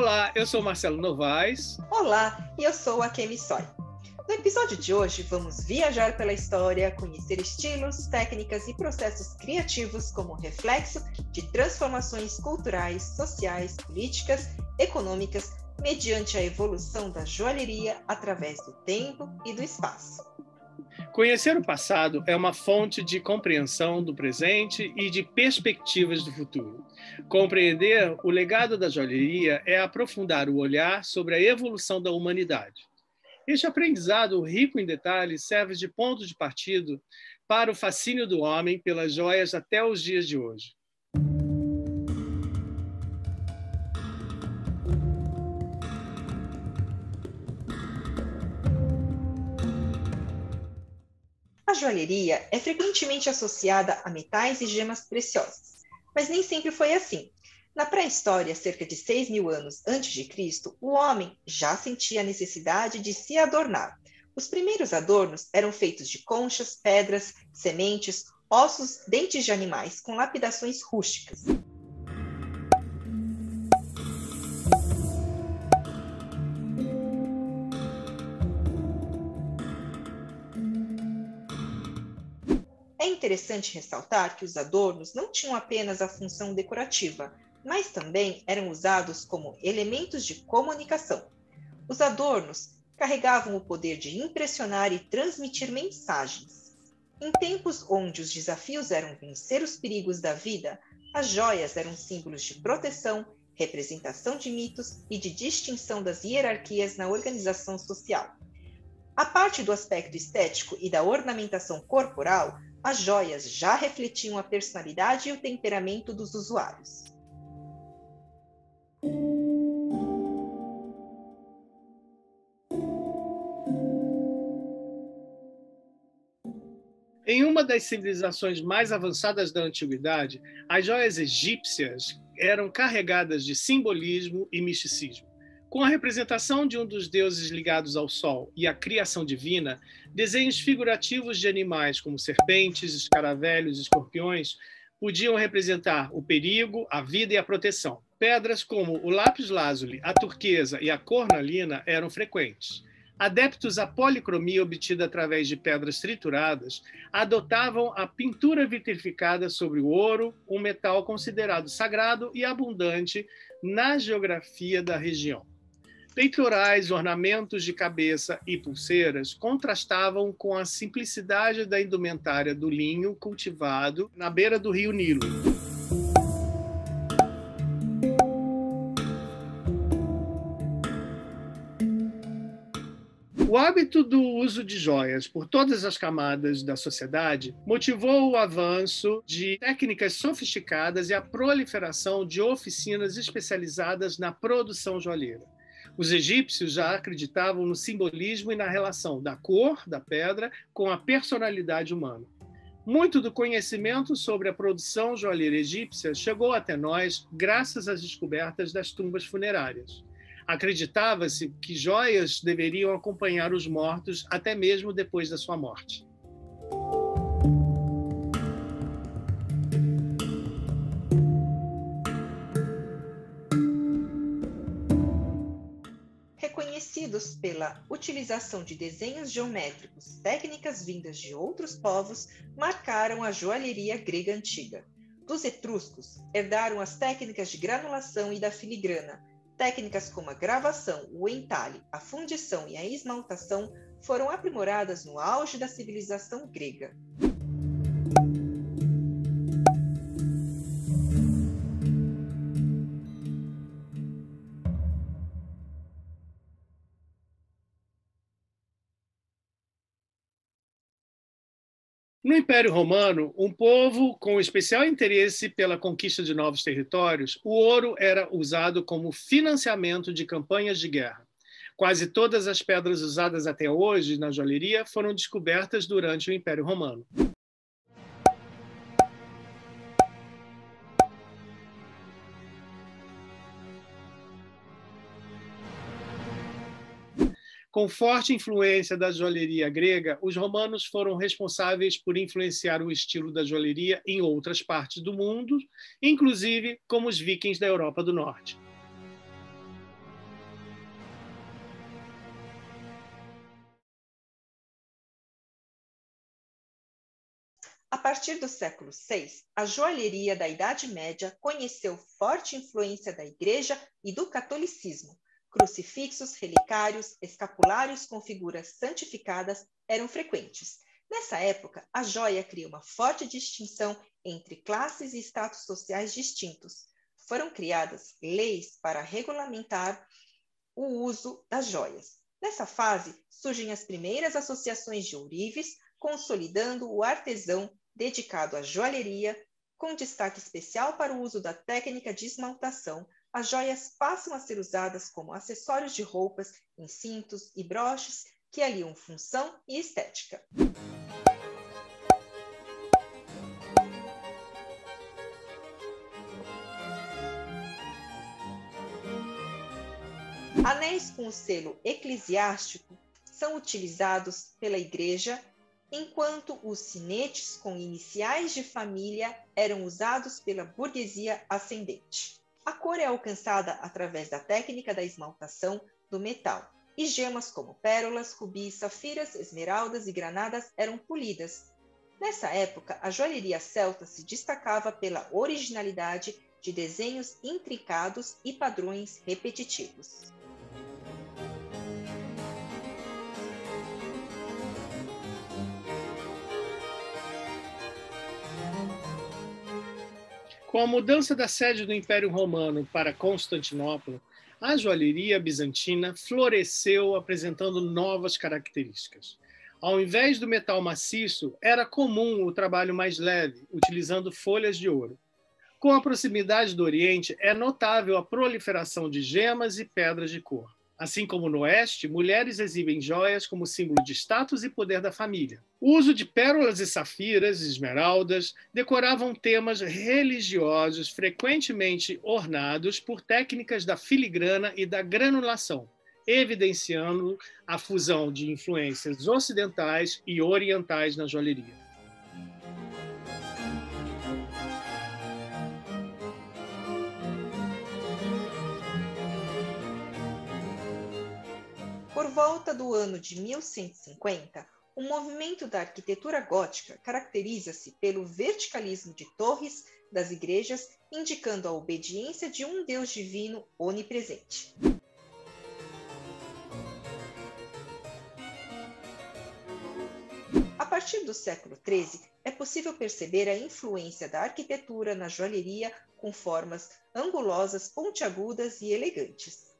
Olá, eu sou Marcelo Novaes. Olá, e eu sou a Kemi Soy. No episódio de hoje, vamos viajar pela história, conhecer estilos, técnicas e processos criativos como reflexo de transformações culturais, sociais, políticas, econômicas, mediante a evolução da joalheria através do tempo e do espaço. Conhecer o passado é uma fonte de compreensão do presente e de perspectivas do futuro. Compreender o legado da joalheria é aprofundar o olhar sobre a evolução da humanidade. Este aprendizado rico em detalhes serve de ponto de partida para o fascínio do homem pelas joias até os dias de hoje. A joalheria é frequentemente associada a metais e gemas preciosas, mas nem sempre foi assim. Na pré-história, cerca de 6.000 anos antes de Cristo, o homem já sentia a necessidade de se adornar. Os primeiros adornos eram feitos de conchas, pedras, sementes, ossos, dentes de animais, com lapidações rústicas. É interessante ressaltar que os adornos não tinham apenas a função decorativa, mas também eram usados como elementos de comunicação. Os adornos carregavam o poder de impressionar e transmitir mensagens. Em tempos onde os desafios eram vencer os perigos da vida, as joias eram símbolos de proteção, representação de mitos e de distinção das hierarquias na organização social. A parte do aspecto estético e da ornamentação corporal, as joias já refletiam a personalidade e o temperamento dos usuários. Em uma das civilizações mais avançadas da antiguidade, as joias egípcias eram carregadas de simbolismo e misticismo. Com a representação de um dos deuses ligados ao sol e à criação divina, desenhos figurativos de animais como serpentes, escaravelhos e escorpiões podiam representar o perigo, a vida e a proteção. Pedras como o lápis-lazuli, a turquesa e a cornalina eram frequentes. Adeptos à policromia obtida através de pedras trituradas adotavam a pintura vitrificada sobre o ouro, um metal considerado sagrado e abundante na geografia da região. Peitorais, ornamentos de cabeça e pulseiras contrastavam com a simplicidade da indumentária do linho cultivado na beira do rio Nilo. O hábito do uso de joias por todas as camadas da sociedade motivou o avanço de técnicas sofisticadas e a proliferação de oficinas especializadas na produção joalheira. Os egípcios já acreditavam no simbolismo e na relação da cor da pedra com a personalidade humana. Muito do conhecimento sobre a produção joalheira egípcia chegou até nós graças às descobertas das tumbas funerárias. Acreditava-se que joias deveriam acompanhar os mortos até mesmo depois da sua morte. Reconhecidos pela utilização de desenhos geométricos, técnicas vindas de outros povos marcaram a joalheria grega antiga. Dos etruscos, herdaram as técnicas de granulação e da filigrana. Técnicas como a gravação, o entalhe, a fundição e a esmaltação foram aprimoradas no auge da civilização grega. No Império Romano, um povo com especial interesse pela conquista de novos territórios, o ouro era usado como financiamento de campanhas de guerra. Quase todas as pedras usadas até hoje na joalheria foram descobertas durante o Império Romano. Com forte influência da joalheria grega, os romanos foram responsáveis por influenciar o estilo da joalheria em outras partes do mundo, inclusive como os vikings da Europa do Norte. A partir do século VI, a joalheria da Idade Média conheceu forte influência da Igreja e do catolicismo. Crucifixos, relicários, escapulários com figuras santificadas eram frequentes. Nessa época, a joia cria uma forte distinção entre classes e status sociais distintos. Foram criadas leis para regulamentar o uso das joias. Nessa fase, surgem as primeiras associações de ourives, consolidando o artesão dedicado à joalheria, com destaque especial para o uso da técnica de esmaltação. As joias passam a ser usadas como acessórios de roupas, em cintos e broches que aliam função e estética. Anéis com o selo eclesiástico são utilizados pela Igreja, enquanto os sinetes com iniciais de família eram usados pela burguesia ascendente. A cor é alcançada através da técnica da esmaltação do metal, e gemas como pérolas, rubis, safiras, esmeraldas e granadas eram polidas. Nessa época, a joalheria celta se destacava pela originalidade de desenhos intricados e padrões repetitivos. Com a mudança da sede do Império Romano para Constantinopla, a joalheria bizantina floresceu apresentando novas características. Ao invés do metal maciço, era comum o trabalho mais leve, utilizando folhas de ouro. Com a proximidade do Oriente, é notável a proliferação de gemas e pedras de cor. Assim como no Oeste, mulheres exibem joias como símbolo de status e poder da família. O uso de pérolas e safiras, esmeraldas, decoravam temas religiosos frequentemente ornados por técnicas da filigrana e da granulação, evidenciando a fusão de influências ocidentais e orientais na joalheria. Por volta do ano de 1150, o movimento da arquitetura gótica caracteriza-se pelo verticalismo de torres das igrejas, indicando a obediência de um Deus divino onipresente. A partir do século XIII, é possível perceber a influência da arquitetura na joalheria com formas angulosas, pontiagudas e elegantes.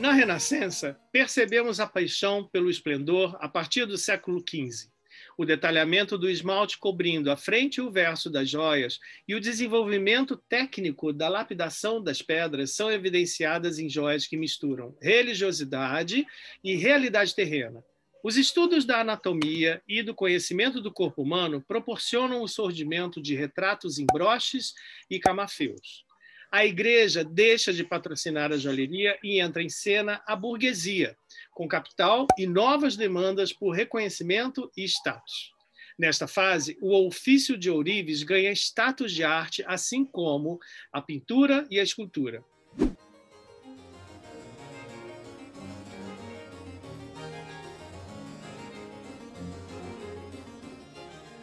Na Renascença, percebemos a paixão pelo esplendor a partir do século XV. O detalhamento do esmalte cobrindo a frente e o verso das joias e o desenvolvimento técnico da lapidação das pedras são evidenciadas em joias que misturam religiosidade e realidade terrena. Os estudos da anatomia e do conhecimento do corpo humano proporcionam o surgimento de retratos em broches e camafeus. A igreja deixa de patrocinar a joalheria e entra em cena a burguesia, com capital e novas demandas por reconhecimento e status. Nesta fase, o ofício de ourives ganha status de arte, assim como a pintura e a escultura.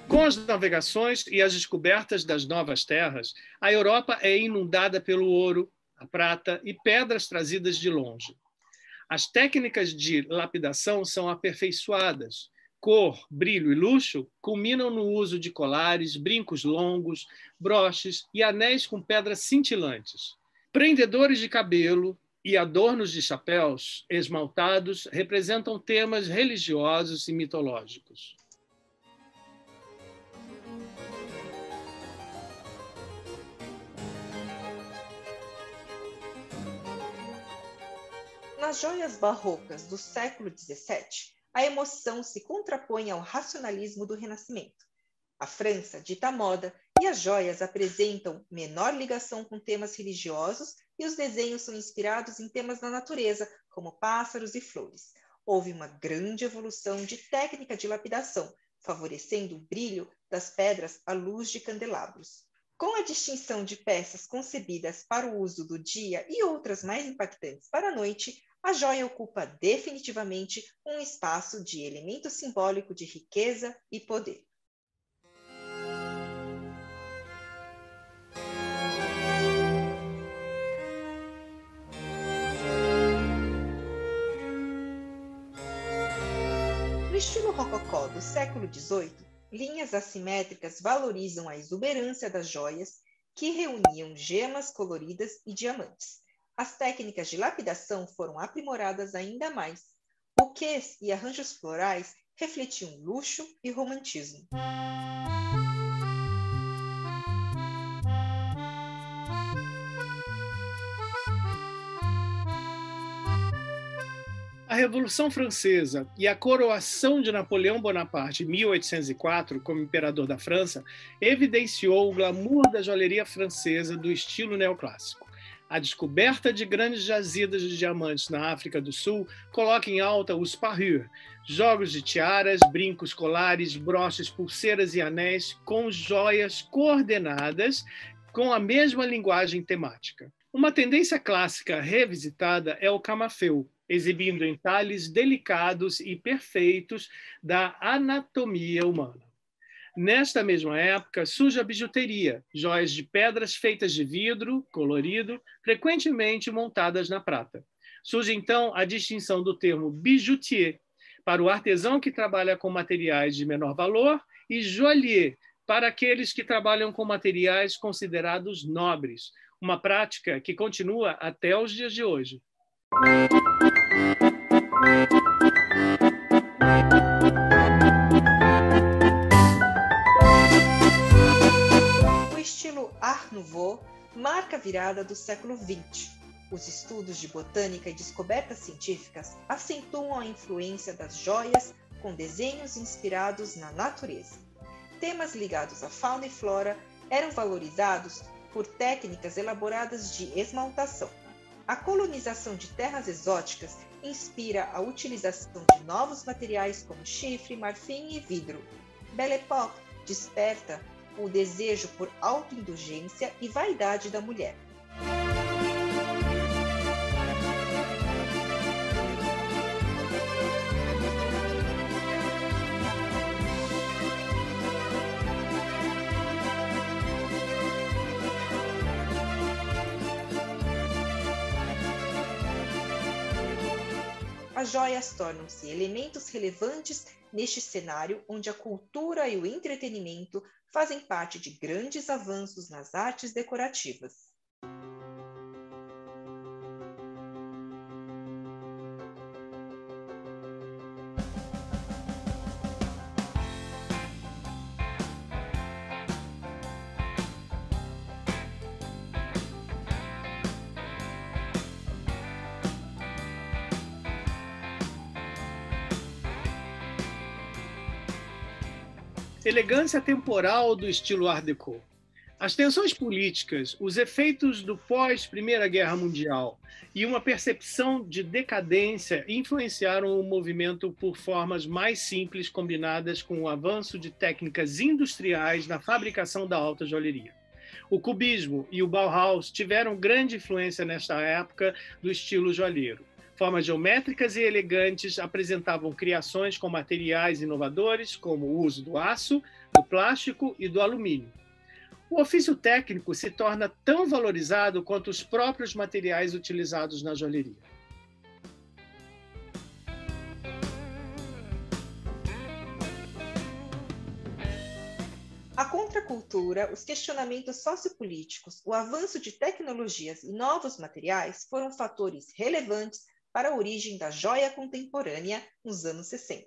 Com as navegações e as descobertas das novas terras, a Europa é inundada pelo ouro, a prata e pedras trazidas de longe. As técnicas de lapidação são aperfeiçoadas. Cor, brilho e luxo culminam no uso de colares, brincos longos, broches e anéis com pedras cintilantes. Prendedores de cabelo e adornos de chapéus esmaltados representam temas religiosos e mitológicos. Nas joias barrocas do século XVII, a emoção se contrapõe ao racionalismo do Renascimento. A França dita moda e as joias apresentam menor ligação com temas religiosos e os desenhos são inspirados em temas da natureza, como pássaros e flores. Houve uma grande evolução de técnica de lapidação, favorecendo o brilho das pedras à luz de candelabros. Com a distinção de peças concebidas para o uso do dia e outras mais impactantes para a noite, a joia ocupa definitivamente um espaço de elemento simbólico de riqueza e poder. No estilo rococó do século XVIII, linhas assimétricas valorizam a exuberância das joias, que reuniam gemas coloridas e diamantes. As técnicas de lapidação foram aprimoradas ainda mais. Buquês e arranjos florais refletiam luxo e romantismo. A Revolução Francesa e a coroação de Napoleão Bonaparte em 1804 como imperador da França evidenciou o glamour da joalheria francesa do estilo neoclássico. A descoberta de grandes jazidas de diamantes na África do Sul coloca em alta os parures, jogos de tiaras, brincos, colares, broches, pulseiras e anéis com joias coordenadas com a mesma linguagem temática. Uma tendência clássica revisitada é o camafeu, exibindo entalhes delicados e perfeitos da anatomia humana. Nesta mesma época, surge a bijuteria, joias de pedras feitas de vidro colorido, frequentemente montadas na prata. Surge então a distinção do termo bijoutier, para o artesão que trabalha com materiais de menor valor, e joalhier, para aqueles que trabalham com materiais considerados nobres, uma prática que continua até os dias de hoje. O estilo Art Nouveau marca a virada do século XX. Os estudos de botânica e descobertas científicas acentuam a influência das joias com desenhos inspirados na natureza. Temas ligados à fauna e flora eram valorizados por técnicas elaboradas de esmaltação. A colonização de terras exóticas inspira a utilização de novos materiais como chifre, marfim e vidro. Belle Époque desperta o desejo por autoindulgência e vaidade da mulher. As joias tornam-se elementos relevantes neste cenário onde a cultura e o entretenimento fazem parte de grandes avanços nas artes decorativas. Elegância temporal do estilo Art Deco. As tensões políticas, os efeitos do pós-Primeira Guerra Mundial e uma percepção de decadência influenciaram o movimento por formas mais simples combinadas com o avanço de técnicas industriais na fabricação da alta joalheria. O cubismo e o Bauhaus tiveram grande influência nesta época do estilo joalheiro. Formas geométricas e elegantes apresentavam criações com materiais inovadores, como o uso do aço, do plástico e do alumínio. O ofício técnico se torna tão valorizado quanto os próprios materiais utilizados na joalheria. A contracultura, os questionamentos sociopolíticos, o avanço de tecnologias e novos materiais foram fatores relevantes para a origem da joia contemporânea nos anos 60.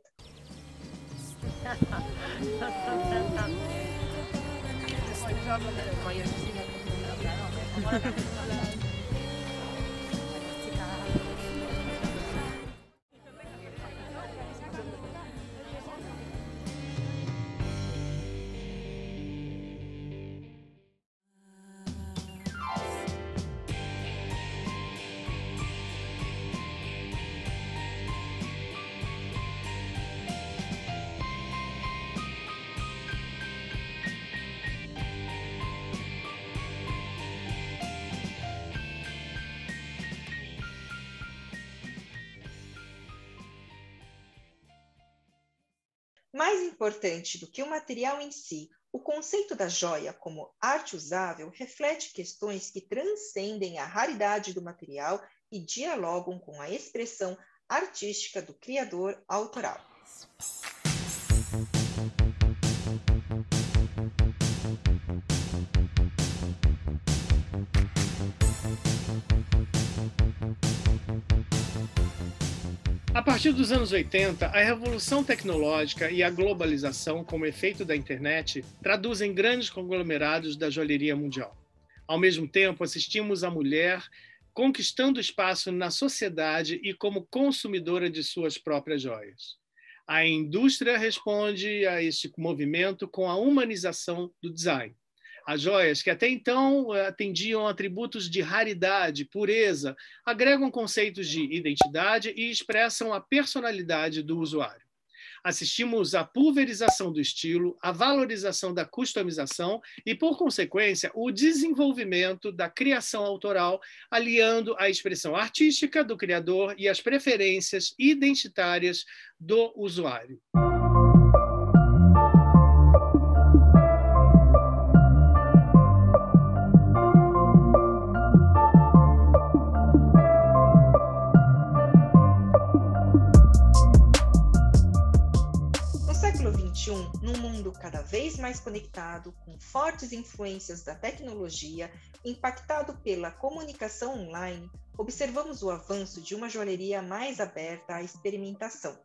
Mais importante do que o material em si, o conceito da joia como arte usável reflete questões que transcendem a raridade do material e dialogam com a expressão artística do criador autoral. A partir dos anos 80, a revolução tecnológica e a globalização, como efeito da internet, traduzem grandes conglomerados da joalheria mundial. Ao mesmo tempo, assistimos a mulher conquistando espaço na sociedade e como consumidora de suas próprias joias. A indústria responde a este movimento com a humanização do design. As joias, que até então atendiam atributos de raridade, pureza, agregam conceitos de identidade e expressam a personalidade do usuário. Assistimos à pulverização do estilo, à valorização da customização e, por consequência, o desenvolvimento da criação autoral, aliando a expressão artística do criador e as preferências identitárias do usuário. Num mundo cada vez mais conectado, com fortes influências da tecnologia, impactado pela comunicação online, observamos o avanço de uma joalheria mais aberta à experimentação,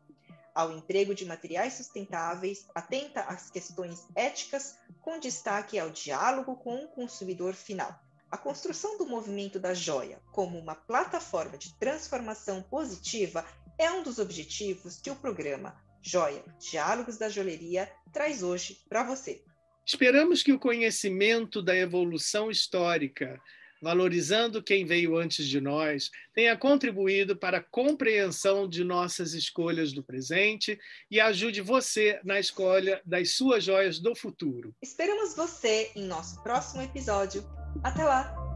ao emprego de materiais sustentáveis, atenta às questões éticas, com destaque ao diálogo com o consumidor final. A construção do movimento da joia como uma plataforma de transformação positiva é um dos objetivos que o programa Joia, Diálogos da Joalheria, traz hoje para você. Esperamos que o conhecimento da evolução histórica, valorizando quem veio antes de nós, tenha contribuído para a compreensão de nossas escolhas do presente e ajude você na escolha das suas joias do futuro. Esperamos você em nosso próximo episódio. Até lá!